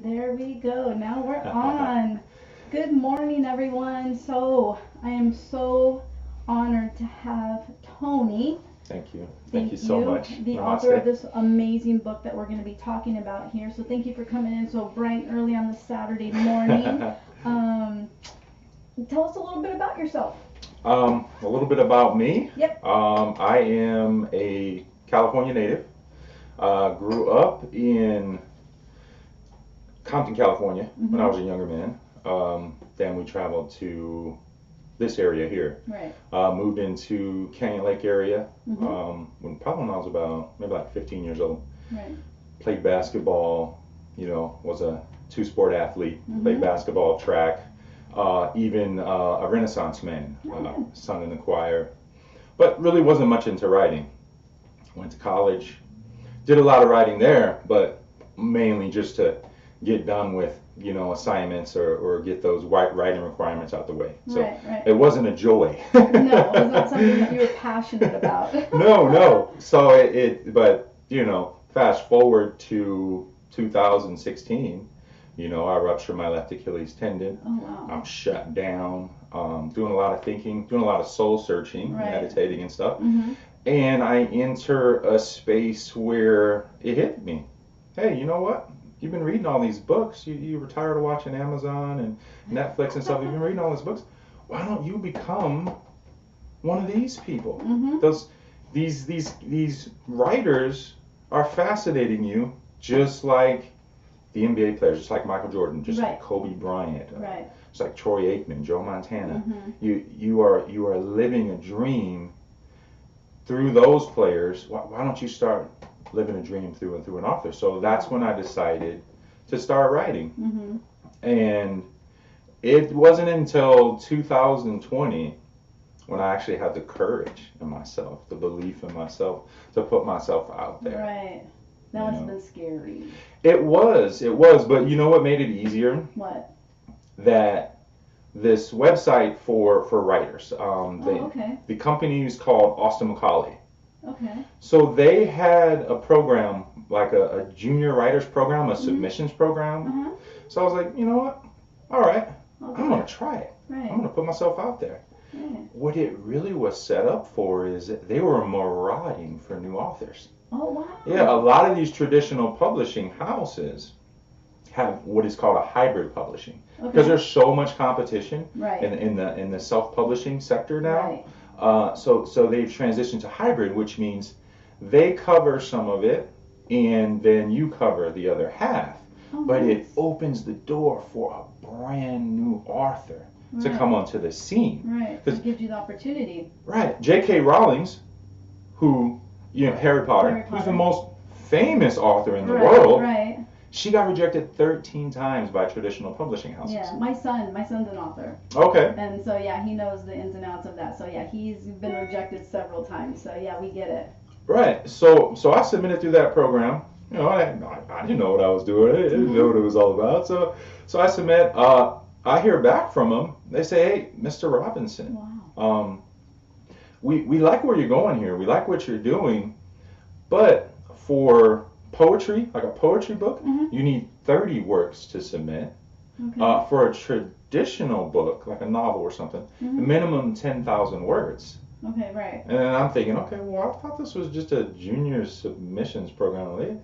There we go. Now we're on. Good morning, everyone. So, I am so honored to have Tony. Thank you. Thank you so much. The author of this amazing book that we're going to be talking about here. So, thank you for coming in so bright and early on this Saturday morning. Tell us a little bit about yourself. A little bit about me. Yep. I am a California native. Grew up in Compton, California when I was a younger man. Then we traveled to this area here. Right. Moved into Canyon Lake area when I was about maybe like 15 years old. Right. Played basketball, was a two-sport athlete. Played basketball, track, even a Renaissance man, sung in the choir. But really wasn't much into writing. Went to college, did a lot of writing there, but mainly just to get done with assignments or get those writing requirements out the way. So it wasn't a joy. No, it was not something that you were passionate about. No. So but fast forward to 2016, I ruptured my left Achilles tendon. Oh, wow. I'm shut down, doing a lot of thinking, doing a lot of soul searching, meditating and stuff. And I enter a space where it hit me. Hey, you know what? You've been reading all these books. You were tired of watching Amazon and Netflix and stuff. You've been reading all these books. Why don't you become one of these people? These writers are fascinating you, just like the NBA players, just like Michael Jordan, just like Kobe Bryant, just like Troy Aikman, Joe Montana. You are living a dream through those players. Why don't you start living a dream through an author? So that's when I decided to start writing. And it wasn't until 2020 when I actually had the courage in myself, the belief in myself to put myself out there. Right. That must have been scary. It was, but you know what made it easier? What? That this website for writers, the company is called Austin Macaulay. Okay. So they had a program, like a junior writers program, a submissions program. So I was like, you know what? All right, I'm going to try it. I'm going to put myself out there. What it really was set up for is that they were marauding for new authors. Oh, wow. Yeah, a lot of these traditional publishing houses have what is called a hybrid publishing because there's so much competition in the self-publishing sector now. So they've transitioned to hybrid, which means they cover some of it and then you cover the other half. But it opens the door for a brand new author to come onto the scene. Right. It gives you the opportunity. Right. J.K. Rowling's, who, Harry Potter, who's the most famous author in the world. Right. She got rejected 13 times by traditional publishing houses. Yeah, my son's an author. Okay. And so, he knows the ins and outs of that. So, he's been rejected several times. So, we get it. Right. So I submitted through that program. I didn't know what I was doing. I didn't know what it was all about. So I submit. I hear back from them. They say, hey, Mr. Robinson, we like where you're going here. We like what you're doing. But for poetry, like a poetry book, you need 30 works to submit. For a traditional book, like a novel or something, the minimum 10,000 words. Okay, right. And then I'm thinking, okay, well, I thought this was just a junior submissions program.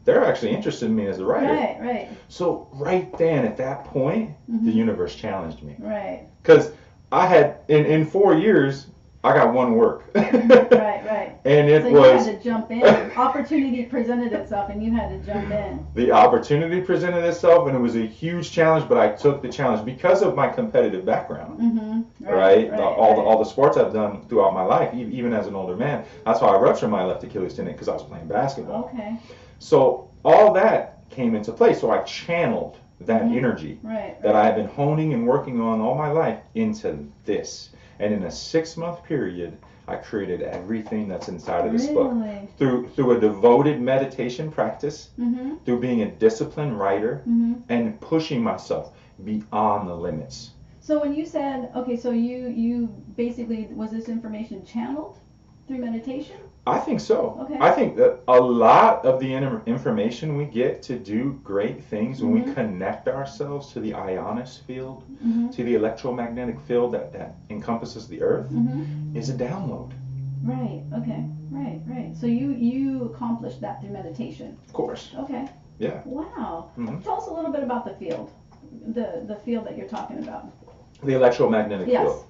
They're actually interested in me as a writer. Right. So right then, at that point, the universe challenged me. Right. Because I had, in 4 years, I got one work. Right. And so you had to jump in. Opportunity presented itself, and you had to jump in. The opportunity presented itself, and it was a huge challenge, but I took the challenge because of my competitive background. Right. All the sports I've done throughout my life, even as an older man. That's why I ruptured my left Achilles tendon, because I was playing basketball. Okay. So all that came into play. So I channeled that energy that I have been honing and working on all my life into this. And in a 6-month period, I created everything that's inside of this book through a devoted meditation practice, through being a disciplined writer, and pushing myself beyond the limits. So when you said, so you basically, was this information channeled through meditation? I think so. Okay. I think that a lot of the information we get to do great things when we connect ourselves to the ionosphere field, to the electromagnetic field that encompasses the earth, is a download. Right. Okay. Right. So you accomplished that through meditation. Of course. Okay. Yeah. Wow. Tell us a little bit about the field, the field that you're talking about. The electromagnetic field.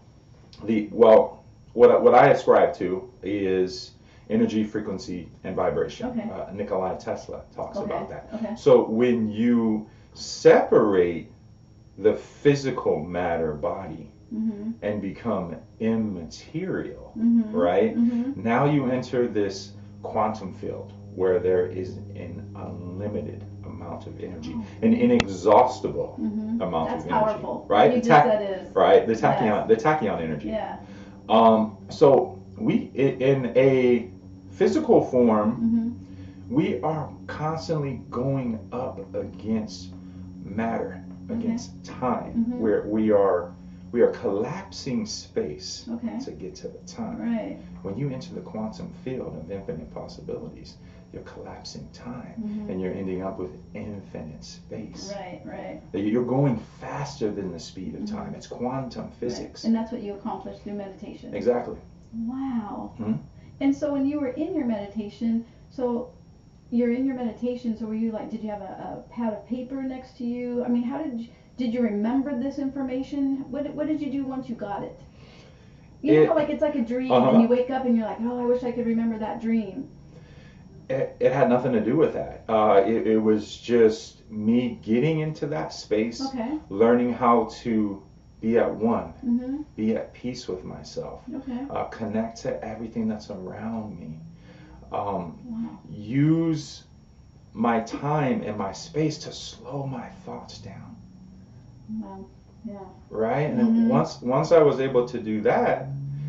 What I ascribe to is energy, frequency, and vibration. Okay. Nikola Tesla talks about that. Okay. So when you separate the physical matter body and become immaterial, right? Now you enter this quantum field where there is an unlimited amount of energy, an inexhaustible amount That's of energy. Powerful. Right? You just said is. Right? The tachyon energy. Yeah. So we in a physical form, we are constantly going up against matter, against time, where we are collapsing space to get to the time. Right. When you enter the quantum field of infinite possibilities, you're collapsing time and you're ending up with infinite space. Right. You're going faster than the speed of time. It's quantum physics. Right. And that's what you accomplished through meditation. Exactly. Wow. And so when you were in your meditation, so were you like, did you have a pad of paper next to you? I mean, how did you remember this information? What did you do once you got it? You know how like it's like a dream and you wake up and you're like, oh, I wish I could remember that dream. It had nothing to do with that. It was just me getting into that space, learning how to be at one, be at peace with myself, connect to everything that's around me, use my time and my space to slow my thoughts down. Wow. Yeah. Right? And then once I was able to do that,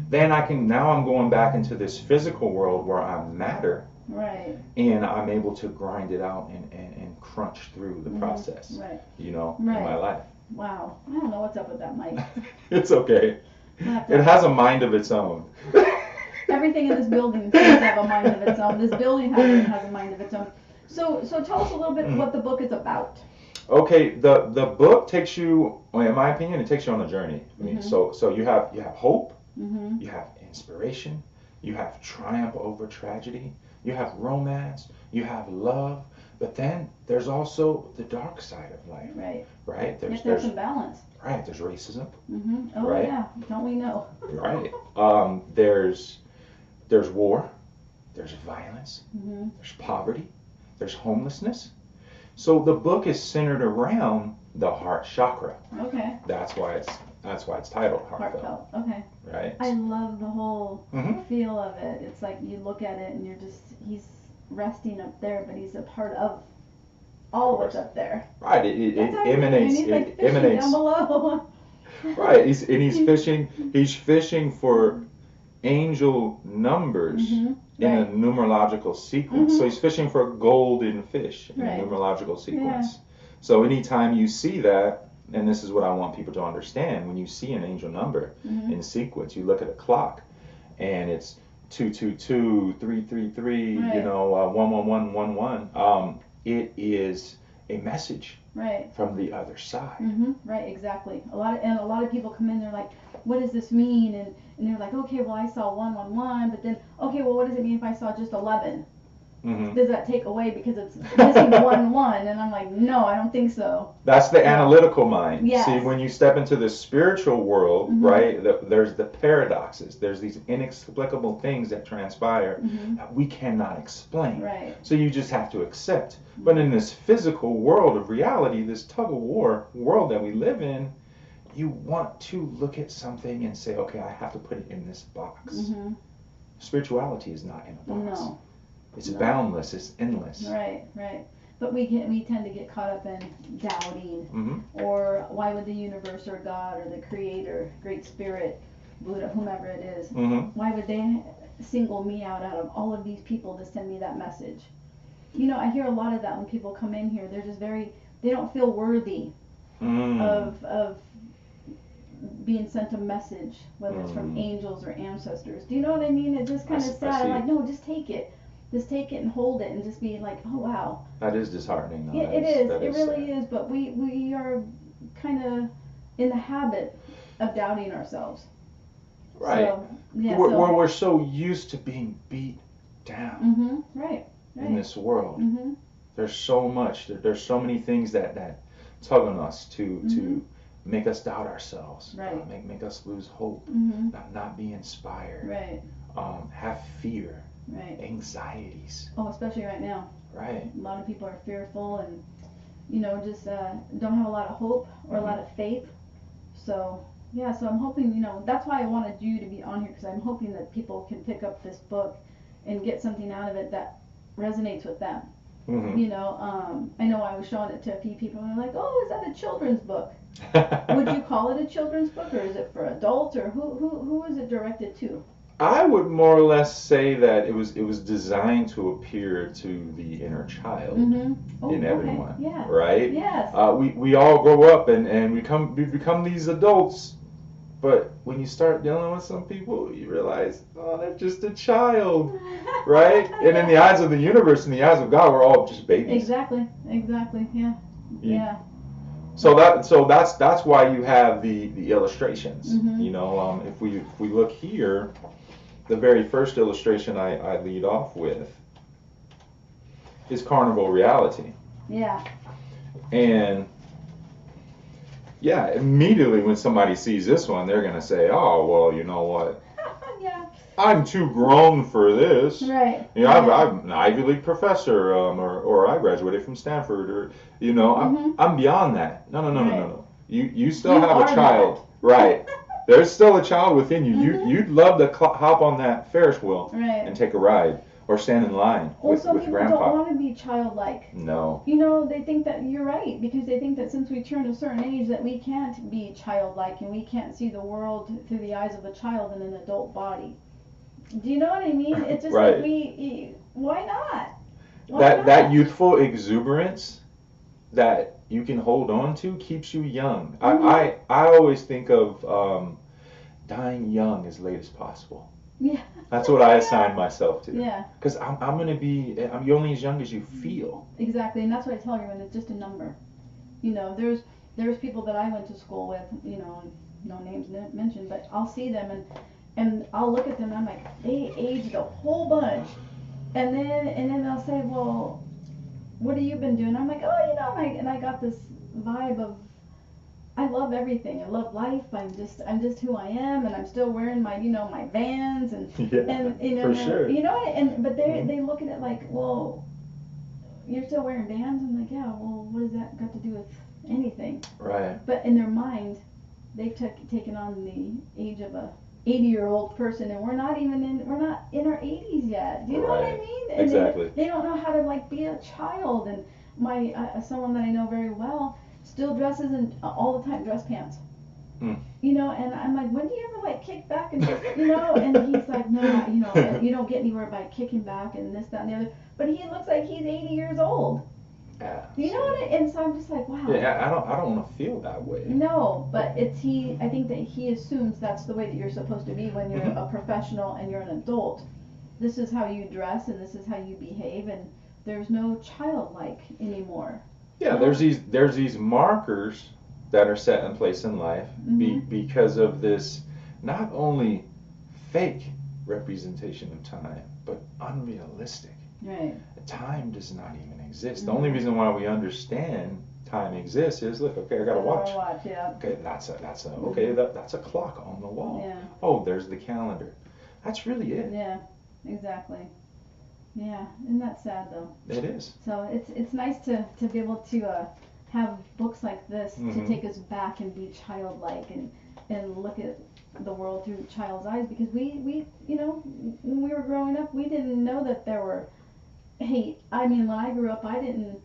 then now I'm going back into this physical world where I'm matter. Right. And I'm able to grind it out and crunch through the process, in my life. Wow. I don't know what's up with that mic. It's okay. It has a mind of its own. Everything in this building seems to have a mind of its own. This building has a mind of its own. So tell us a little bit what the book is about. Okay, the book takes you, in my opinion, it takes you on a journey. I mean, so you have hope, you have inspiration, you have triumph over tragedy, you have romance, you have love, but then there's also the dark side of life. Right? There's some balance. Right. There's racism. Oh right? Yeah. Don't we know? Right. There's war. There's violence. There's poverty. There's homelessness. So the book is centered around the heart chakra. Okay. That's why it's titled Heartfelt. Okay. Right. I love the whole feel of it. It's like you look at it and he's resting up there, but he's a part of all of what's up there. Right. It emanates. He's like it fishing emanates down below. Right. He's fishing. He's fishing for angel numbers in a numerological sequence. So he's fishing for a golden fish in a numerological sequence. Yeah. So anytime you see that, and this is what I want people to understand, when you see an angel number in sequence, you look at a clock and it's 222, 333, 11111. It is a message from the other side. Right, exactly. A lot of people come in, they're like, what does this mean? And they're like, okay, well, I saw 111, but then, okay, well, what does it mean if I saw just 11? Does that take away because it's missing 1? And I'm like, no, I don't think so. That's the analytical mind. Yes. See, when you step into the spiritual world, right, there's the paradoxes. There's these inexplicable things that transpire that we cannot explain. Right. So you just have to accept. But in this physical world of reality, this tug-of-war world that we live in, you want to look at something and say, okay, I have to put it in this box. Spirituality is not in a box. No. It's boundless. It's endless. Right. But we tend to get caught up in doubting, or why would the universe or God or the Creator, Great Spirit, Buddha, whomever it is, why would they single me out of all of these people to send me that message? I hear a lot of that when people come in here. They're just they don't feel worthy of being sent a message, whether it's from angels or ancestors. Do you know what I mean? It's just kind of sad. I'm like, no, just take it. Just take it and hold it and just be like, oh wow. That is disheartening. Yeah, it is. It really is. But we are kind of in the habit of doubting ourselves. Right. So, yeah, we're so used to being beat down. Right. In this world. There's so much. There's so many things that tug on us to make us doubt ourselves. Right. Make us lose hope. Not be inspired. Right. Have fear. Right. Anxieties. Oh, especially right now. Right. A lot of people are fearful and, just don't have a lot of hope or a lot of faith. So, yeah, so I'm hoping, that's why I wanted you to be on here, because I'm hoping that people can pick up this book and get something out of it that resonates with them. I know I was showing it to a few people and they're like, oh, is that a children's book? Would you call it a children's book, or is it for adults, or who is it directed to? I would more or less say that it was designed to appeal to the inner child in everyone, okay. Yeah. right? Yes. We all grow up and we become these adults, but when you start dealing with some people, you realize, oh, they're just a child, right? And in the eyes of the universe, in the eyes of God, we're all just babies. Exactly. Yeah. So that's why you have the illustrations. If we look here, the very first illustration I lead off with is carnival reality. Yeah. And yeah, immediately when somebody sees this one, they're gonna say, "Oh, well, you know what? Yeah. I'm too grown for this." Right. I'm an Ivy League professor, or I graduated from Stanford, or I'm beyond that. No. You still have a child, right? There's still a child within you. You'd love to hop on that Ferris wheel and take a ride, or stand in line with some people grandpa. don't want to be childlike. No. They think that you're right, because they think that since we turn a certain age that we can't be childlike and we can't see the world through the eyes of a child in an adult body. Do you know what I mean? It's just right. like why not? That youthful exuberance that you can hold on to keeps you young. I always think of dying young as late as possible. Yeah. That's what I assign myself to. Yeah. Because you're only as young as you feel. Exactly, and that's what I tell everyone. It's just a number. There's people that I went to school with, no names mentioned, but I'll see them and I'll look at them and I'm like, they aged a whole bunch. And then they'll say, well, what have you been doing? I'm like, oh, and I got this vibe of, I love everything. I love life. I'm just who I am, and I'm still wearing my, my Vans and for sure. But they look at it like, well, you're still wearing Vans? I'm like, yeah. Well, what does that got to do with anything? Right. But in their mind, they've taken on the age of a 80-year-old person, and we're not in our 80s yet. Do you know what I mean? And exactly. They don't know how to be a child. And my someone that I know very well still dresses in all the time dress pants. And I'm like, when do you ever kick back and just, and he's like, no, you don't get anywhere by kicking back and this, that, and the other. But he looks like he's 80 years old. Yeah. You know what? And so I'm just like, wow. Yeah, I don't want to feel that way. No, but I think that he assumes that's the way that you're supposed to be when you're a professional and you're an adult. This is how you dress and this is how you behave, and there's no childlike anymore. Yeah, there's these markers that are set in place in life because of this not only fake representation of time, but unrealistic. Right. Time does not even exist. The only reason why we understand time exists is, look, okay, I got a watch. Yeah. Okay, that's a clock on the wall. Yeah. Oh, there's the calendar. That's really it. Yeah, exactly. Yeah, and that's sad though. It is. So it's nice to be able to have books like this to take us back and be childlike and look at the world through a child's eyes, because we when we were growing up, we didn't know that there were hate. I mean, when I grew up, I didn't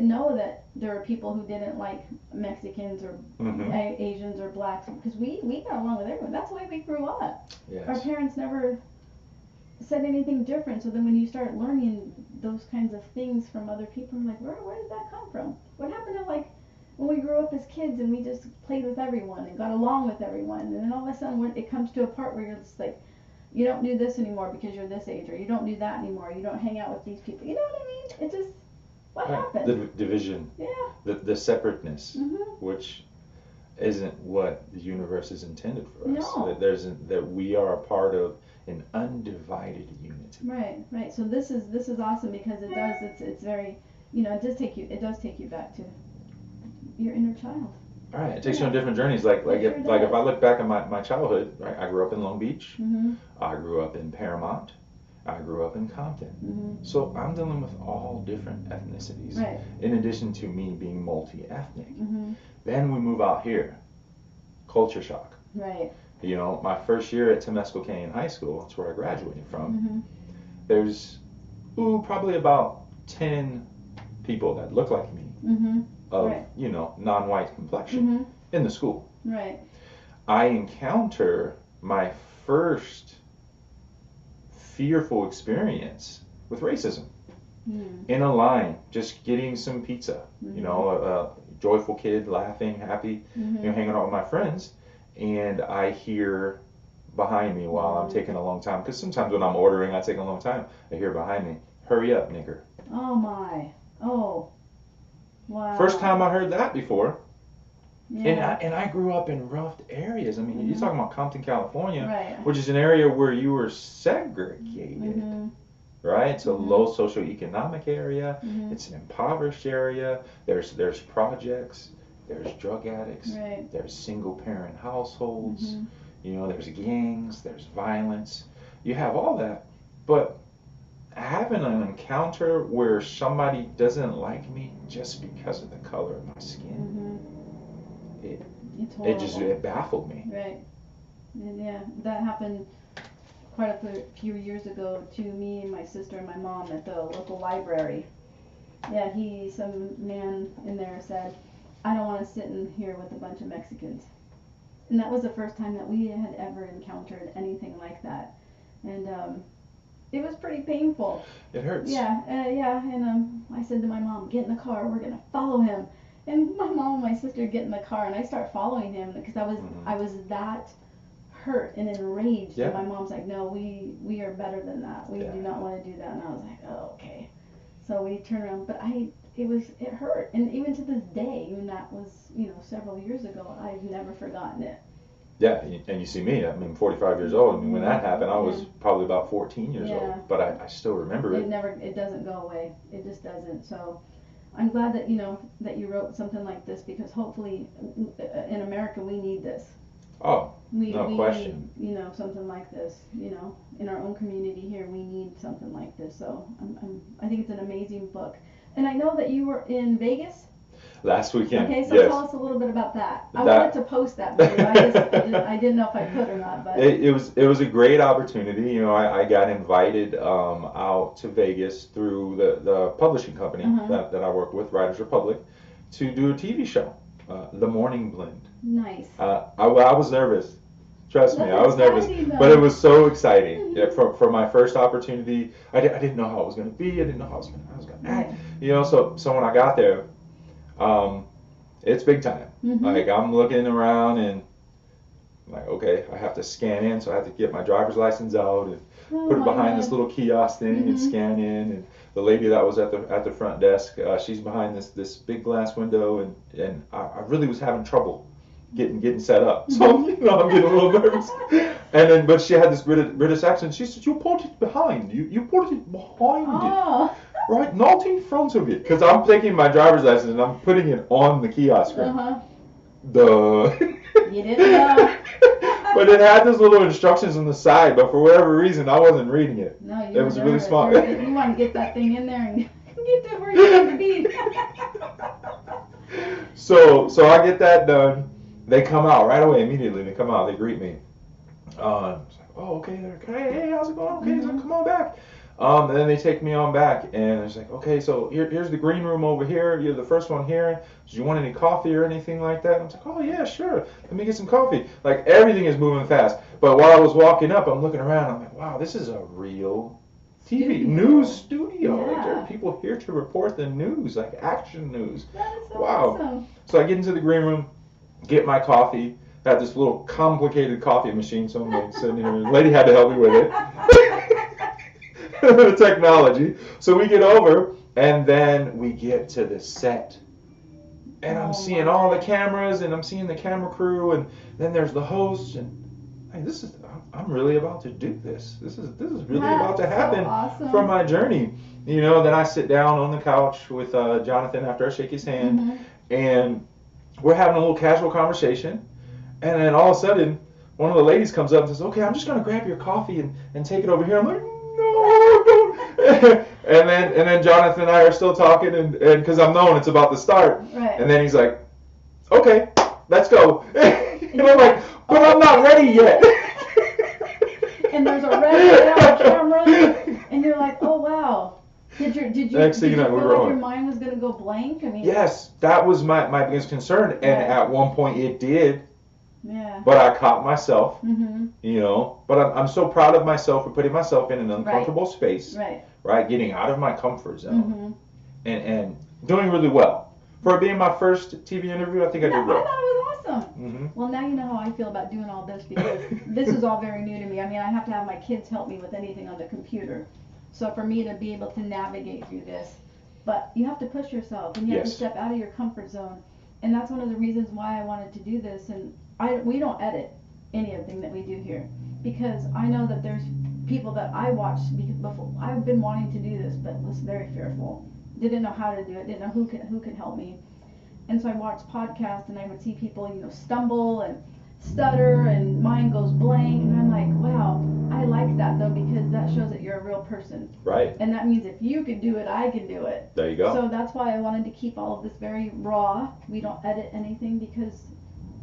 know that there were people who didn't like Mexicans or Asians or blacks, because we got along with everyone. That's the way we grew up. Yes. Our parents never said anything different. So then when you start learning those kinds of things from other people, I'm like, where did that come from? What happened to when we grew up as kids and we just played with everyone and got along with everyone, and then all of a sudden when it comes to a part where you're just like, you don't do this anymore because you're this age, or you don't do that anymore, you don't hang out with these people. You know what I mean? It just, what happened? The division. Yeah. The separateness, Mm-hmm. which isn't what the universe is intended for us. No. That we are a part of an undivided unity. Right. So this is awesome because it does. It's very, it does take you back to your inner child. All right, it takes you on different journeys. Like if I look back at my childhood, right? I grew up in Long Beach. Mm-hmm. I grew up in Paramount. I grew up in Compton. Mm-hmm. So I'm dealing with all different ethnicities. Right. In addition to me being multi-ethnic. Mm-hmm. Then we move out here. Culture shock. Right. My first year at Temescal Canyon High School, that's where I graduated from. Mm-hmm. There's probably about 10 people that look like me. Mm-hmm. Of right. Non-white complexion mm-hmm. in the school. Right. I encounter my first fearful experience with racism in a line, just getting some pizza. Mm-hmm. A joyful kid, laughing, happy, mm-hmm. Hanging out with my friends, and I hear behind me while I'm taking a long time, because sometimes when I'm ordering, I take a long time. I hear behind me, "Hurry up, nigger." Oh my! Oh. Wow. First time I heard that before. Yeah. And I grew up in rough areas. I mean, mm-hmm. you're talking about Compton, California, right. which is an area where you were segregated, mm-hmm. right? It's a mm-hmm. low socioeconomic area. Mm-hmm. It's an impoverished area. There's projects. There's drug addicts. Right. There's single parent households. mm-hmm. There's gangs. There's violence. You have all that, but having an encounter where somebody doesn't like me just because of the color of my skin, it baffled me. Right. And yeah, that happened quite a few years ago to me and my sister and my mom at the local library. Yeah, some man in there said, "I don't want to sit in here with a bunch of Mexicans." And that was the first time that we had ever encountered anything like that. And it was pretty painful. It hurts. Yeah, and I said to my mom, "Get in the car, we're gonna follow him." And my mom and my sister get in the car, and I start following him because I was that hurt and enraged. Yeah. And my mom's like, "No, we are better than that. We do not want to do that." And I was like, "Oh, okay." So we turn around, but it hurt, and even to this day, even that was several years ago, I've never forgotten it. Yeah, and you see me, I'm 45 years old. I mean, when that happened, I was probably about 14 years old, but I still remember it. It doesn't go away. It just doesn't. So I'm glad that that you wrote something like this, because hopefully in America we need this. Oh, we question. Need, something like this. In our own community here, we need something like this. So I think it's an amazing book. And I know that you were in Vegas last weekend. Okay, so yes. Tell us a little bit about that. I wanted to post that video. I didn't know if I could or not, but it was a great opportunity. I got invited out to Vegas through the publishing company that I work with, Writers Republic, to do a TV show, The Morning Blend. Nice. I was nervous. Trust me, I was nervous, though. but it was so exciting. Yeah, for my first opportunity, I didn't know how it was going to be. I didn't know how I was going to act. So when I got there, it's big time. Like, I'm looking around and I'm like, okay, I have to scan in, so I have to get my driver's license out and put it behind this little kiosk thing and scan in. And the lady that was at the front desk, she's behind this big glass window, and I really was having trouble getting set up. So I'm getting a little nervous. And then, but she had this British accent. She said, "You put it behind. You put it behind it." Right, not in front of it, because I'm taking my driver's license and I'm putting it on the kiosk screen. You didn't know. But it had those little instructions on the side, but for whatever reason, I wasn't reading it. No, it was really smart. You want to get that thing in there and get to where you need to be. So I get that done. They come out right away, immediately. They come out, they greet me. It's like, "Oh, okay, hey, how's it going? Okay, so come on back." And then they take me on back, and it's like, "Okay, so here's the green room over here. You're the first one here. Do you want any coffee or anything like that?" And I'm like, "Oh yeah, sure. Let me get some coffee." Like, everything is moving fast. But while I was walking up, I'm looking around. I'm like, "Wow, this is a real TV news studio. Like, there are people here to report the news, like action news. That is so wow. Awesome. So I get into the green room, get my coffee. I had this little complicated coffee machine, so I'm like sitting here. The lady had to help me with it. The technology. So we get over, and then we get to the set. And I'm seeing all the cameras, and I'm seeing the camera crew, and then there's the host, and hey, I'm really about to do this. This is really about to happen for my journey. You know, then I sit down on the couch with Jonathan after I shake his hand, and we're having a little casual conversation, and then all of a sudden, one of the ladies comes up and says, "Okay, I'm just gonna grab your coffee and take it over here." I'm like, "No, don't." and then Jonathan and I are still talking, and because I'm knowing it's about to start, right. And then he's like, "Okay, let's go." And I'm like, "But I'm not ready yet." And there's a red light on camera, and you're like, "Oh wow." Did you feel like your mind was gonna go blank? I mean, yes, that was my biggest concern, and at one point it did. Yeah. But I caught myself, you know. But I'm so proud of myself for putting myself in an uncomfortable space, right? Getting out of my comfort zone, and doing really well. For it being my first TV interview, I think I did well. I thought it was awesome. Well, now you know how I feel about doing all this, because this is all very new to me. I mean, I have to have my kids help me with anything on the computer. So for me to be able to navigate through this, but you have to push yourself, and you have to step out of your comfort zone. And that's one of the reasons why I wanted to do this. And we don't edit anything that we do here, because I know that there's people that I watched before. I've been wanting to do this, but was very fearful. Didn't know how to do it. Didn't know who could help me. And so I watched podcasts, and I would see people, you know, stumble and stutter, and mind goes blank, and I'm like, wow, I like that though, because that shows that you're a real person. Right. And that means if you can do it, I can do it. There you go. So that's why I wanted to keep all of this very raw. We don't edit anything, because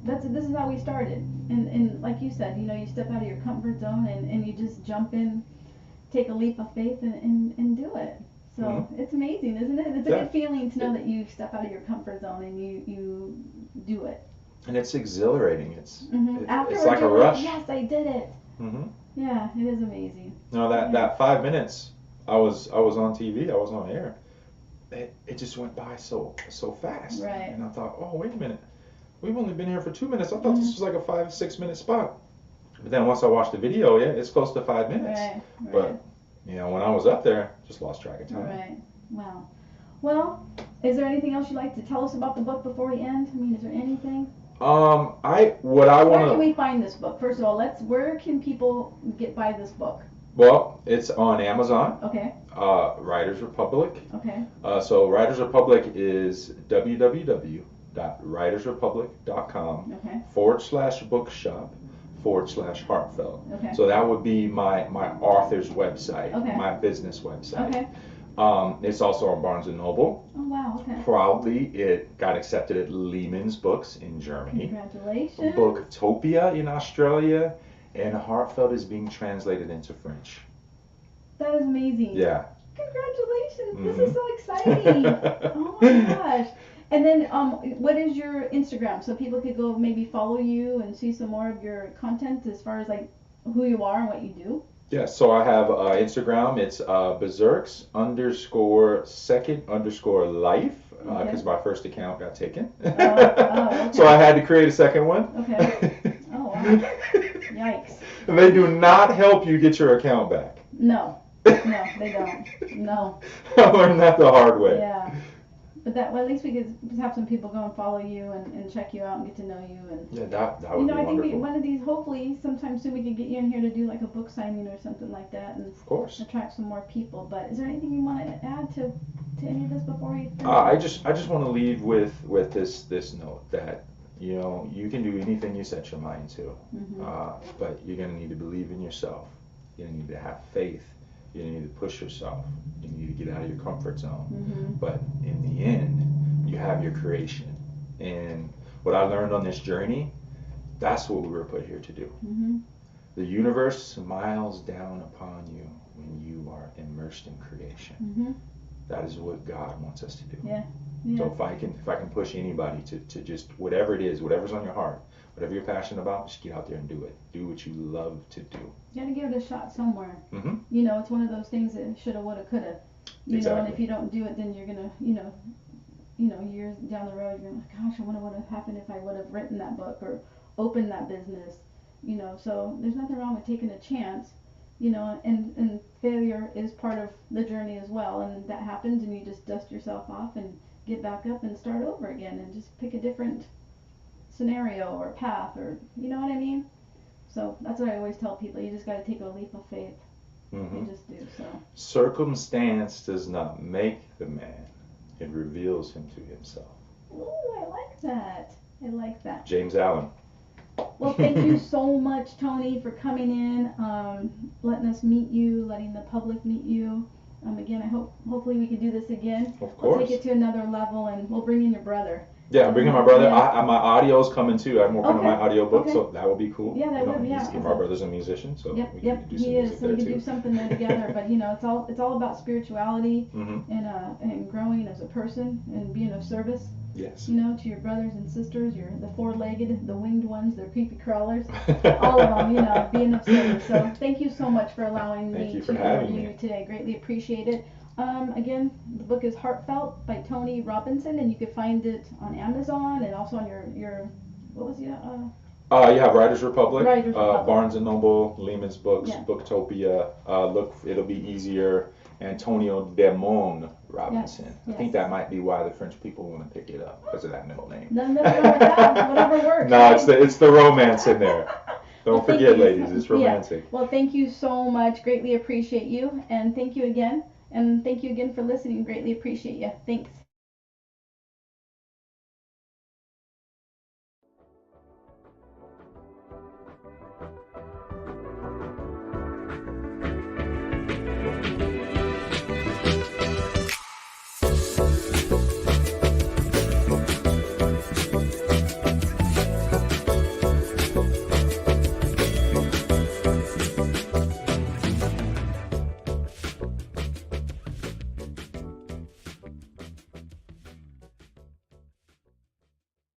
this is how we started. And like you said, you know, you step out of your comfort zone, and you just jump in, take a leap of faith, and do it. So it's amazing, isn't it? It's a good feeling to know that you step out of your comfort zone and you do it. And it's exhilarating. It's it's like a rush. Yes, I did it. Yeah, it is amazing. No, that 5 minutes I was on TV, I was on air. It just went by so fast. Right. And I thought, oh, wait a minute. We've only been here for 2 minutes. I thought this was like a 5-6 minute spot. But then once I watched the video, it's close to 5 minutes. Right. But you know, when I was up there, just lost track of time. Right. Wow. Well, is there anything else you'd like to tell us about the book before we end? I mean, is there anything? Where can we find this book? First of all, where can people buy this book? Well, it's on Amazon. Okay. Writers Republic. Okay. So Writers Republic is www.writersrepublic.com /bookshop/Heartfelt. Okay. So that would be my author's website, my business website. Okay. It's also on Barnes & Noble. Oh, wow, okay. Proudly, it got accepted at Lehman's Books in Germany. Congratulations. Booktopia in Australia. And Heartfelt is being translated into French. That is amazing. Yeah. Congratulations. This is so exciting. Oh, my gosh. And then what is your Instagram? So people could go maybe follow you and see some more of your content as far as like who you are and what you do. Yeah, so I have Instagram. It's berserks_second_life because my first account got taken. Okay. So I had to create a second one. Okay. Oh, wow. Yikes. They do not help you get your account back. No, they don't. No. I learned that the hard way. Yeah. But at least we could have some people go and follow you and check you out and get to know you. And that would be I wonderful. think one of these, hopefully sometime soon, we could get you in here to do like a book signing or something like that, and of course attract some more people. But is there anything you want to add to any of this before we finish? I just want to leave with this note that, you know, you can do anything you set your mind to, but you're gonna need to believe in yourself. You're gonna need to have faith. You need to push yourself. You need to get out of your comfort zone. But in the end, you have your creation. And what I learned on this journey, that's what we were put here to do. The universe smiles down upon you when you are immersed in creation. That is what God wants us to do. Yeah. Yeah. So if I can push anybody to just whatever it is, whatever's on your heart, whatever you're passionate about, just get out there and do it. Do what you love to do. You gotta give it a shot somewhere. Mm-hmm. You know, it's one of those things that shoulda, woulda, coulda. You exactly. know, and if you don't do it, then you're gonna, years down the road, you're gonna, gosh, I wonder what would have happened if I would have written that book or opened that business. You know, so there's nothing wrong with taking a chance. You know, and failure is part of the journey as well, and that happens, and you just dust yourself off and get back up and start over again, and just pick a different scenario or path, or you know what I mean. So that's what I always tell people. You just got to take a leap of faith. Mm-hmm. You just do. So circumstance does not make the man; it reveals him to himself. Oh, I like that. I like that. James Allen. Well, thank you so much, Tony, for coming in, letting us meet you, letting the public meet you. Again, hopefully we can do this again. Of course. We'll take it to another level, and we'll bring in your brother. Yeah, bring in my brother. Yeah. My audio's coming too. I'm working on my audio book, Okay. So that will be cool. Yeah, that would. Yeah. My brother's a musician, so we can do some he music is. So there we can too. do something there together. But it's all about spirituality Mm-hmm. and growing as a person and being of service. Yes. To your brothers and sisters, the four-legged, the winged ones, the creepy crawlers, all of them, being of service. So thank you so much for allowing me to interview you today. Greatly appreciate it. Again, the book is Heartfelt by Tony Robinson, and you can find it on Amazon and also on your what was it? You have Writers Republic, Republic. Barnes and Noble, Lehman's Books, Yeah. Booktopia. It'll be easier. Antonio Demone Robinson. Yes. I think that might be why the French people want to pick it up because of that middle name. Nothing wrong with that. Whatever works. No, right? it's the romance in there. Don't forget, ladies, it's romantic. Yeah. Well, thank you so much. Greatly appreciate you, and thank you again. And thank you again for listening. Greatly appreciate you. Thanks.